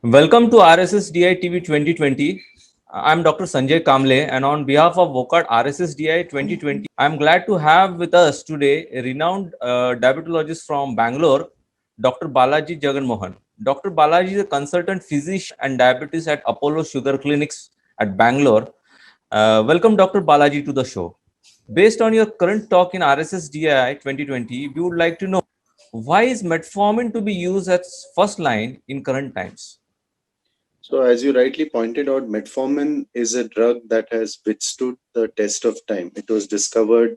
Welcome to RSSDI TV 2020. I'm Dr. Sanjay Kamble, and on behalf of VOCAD RSSDI 2020, I'm glad to have with us today a renowned diabetologist from Bangalore, Dr. Balaji Jaganmohan. Dr. Balaji is a consultant physician and diabetes at Apollo Sugar Clinics at Bangalore. Welcome, Dr. Balaji, to the show. Based on your current talk in RSSDI 2020, we would like to know why is metformin to be used as first line in current times? So, as you rightly pointed out, metformin is a drug that has withstood the test of time. It was discovered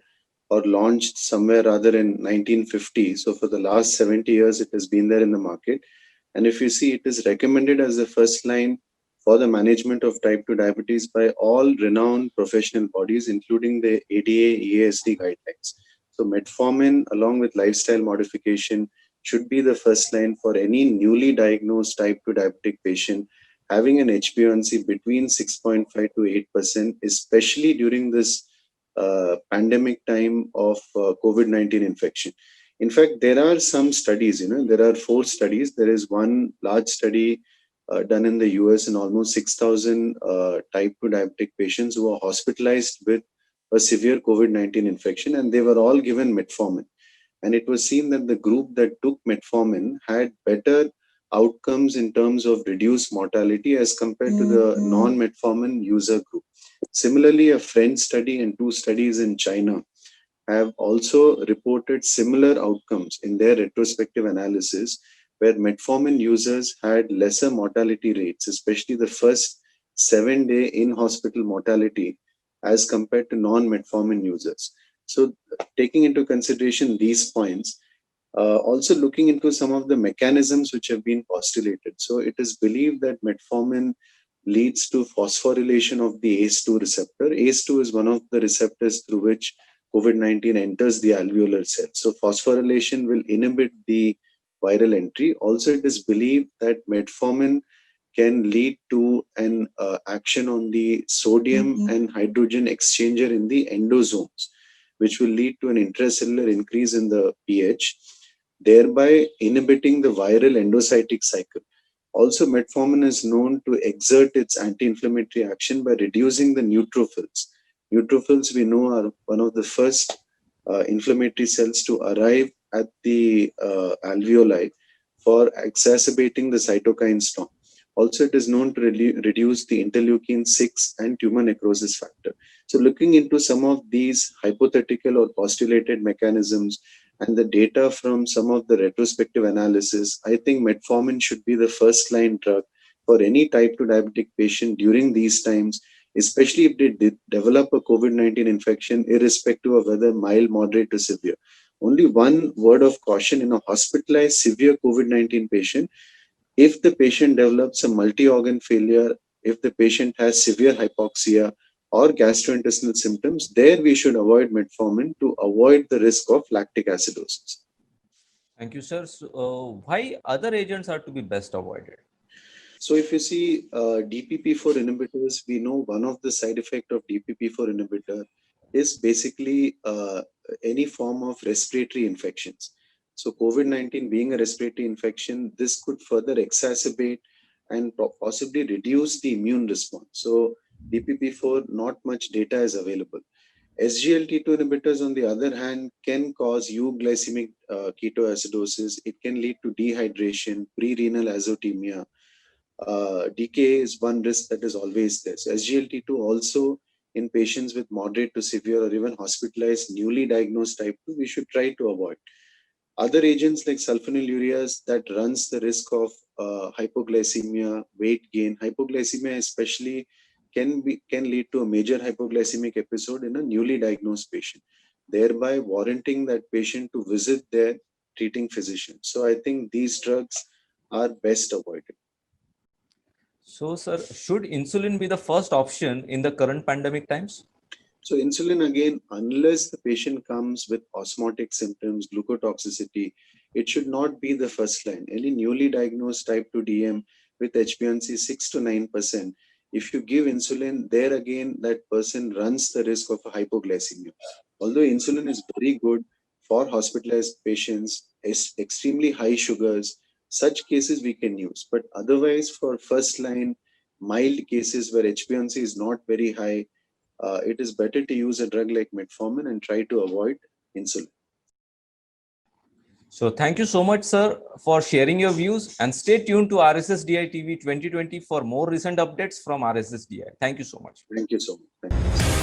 or launched somewhere rather in 1950. So, for the last 70 years, it has been there in the market. And if you see, it is recommended as the first line for the management of type 2 diabetes by all renowned professional bodies, including the ADA EASD guidelines. So, metformin, along with lifestyle modification, should be the first line for any newly diagnosed type 2 diabetic patient having an HbA1c between 6.5 to 8%, especially during this pandemic time of COVID-19 infection. In fact, there are some studies, there are 4 studies. There is one large study done in the US in almost 6,000 type 2 diabetic patients who were hospitalized with a severe COVID-19 infection, and they were all given metformin. And it was seen that the group that took metformin had better outcomes in terms of reduced mortality as compared to the non-metformin user group. Similarly, a French study and 2 studies in China have also reported similar outcomes in their retrospective analysis, where metformin users had lesser mortality rates, especially the first 7-day in hospital mortality, as compared to non metformin users. So, taking into consideration these points, also looking into some of the mechanisms which have been postulated. So, it is believed that metformin leads to phosphorylation of the ACE2 receptor. ACE2 is one of the receptors through which COVID-19 enters the alveolar cell. So phosphorylation will inhibit the viral entry. Also, it is believed that metformin can lead to an action on the sodium and hydrogen exchanger in the endosomes, which will lead to an intracellular increase in the pH, thereby inhibiting the viral endocytic cycle. Also, metformin is known to exert its anti-inflammatory action by reducing the neutrophils. Neutrophils, we know, are one of the first inflammatory cells to arrive at the alveoli for exacerbating the cytokine storm. Also, it is known to reduce the interleukin 6 and tumor necrosis factor. So, looking into some of these hypothetical or postulated mechanisms and the data from some of the retrospective analysis, I think metformin should be the first line drug for any type 2 diabetic patient during these times, especially if they develop a COVID-19 infection, irrespective of whether mild, moderate, or severe. Only one word of caution: in a hospitalized severe COVID-19 patient, if the patient develops a multi-organ failure, if the patient has severe hypoxia or gastrointestinal symptoms, there we should avoid metformin to avoid the risk of lactic acidosis. Thank you, sir. So, why other agents are to be best avoided? So if you see DPP4 inhibitors, we know one of the side effect of DPP4 inhibitor is basically any form of respiratory infections. So COVID-19 being a respiratory infection, this could further exacerbate and possibly reduce the immune response. So DPP4, not much data is available. SGLT2 inhibitors, on the other hand, can cause euglycemic ketoacidosis. It can lead to dehydration, pre-renal azotemia. DKA is one risk that is always there. So SGLT2 also in patients with moderate to severe or even hospitalized newly diagnosed type 2, we should try to avoid. Other agents like sulfonylureas that runs the risk of hypoglycemia, weight gain. Hypoglycemia especially can lead to a major hypoglycemic episode in a newly diagnosed patient, thereby warranting that patient to visit their treating physician. So I think these drugs are best avoided. So, sir, should insulin be the first option in the current pandemic times? So insulin again, unless the patient comes with osmotic symptoms, glucotoxicity, it should not be the first line. Any newly diagnosed type 2 DM with HbA1c 6 to 9%, if you give insulin, there again that person runs the risk of a hypoglycemia. Although insulin is very good for hospitalized patients, extremely high sugars, such cases we can use. But otherwise, for first line, mild cases where HbA1c is not very high, it is better to use a drug like metformin and try to avoid insulin. So thank you so much, sir, for sharing your views, and stay tuned to RSSDI TV 2020 for more recent updates from RSSDI. Thank you so much. Thank you so much. Thank you.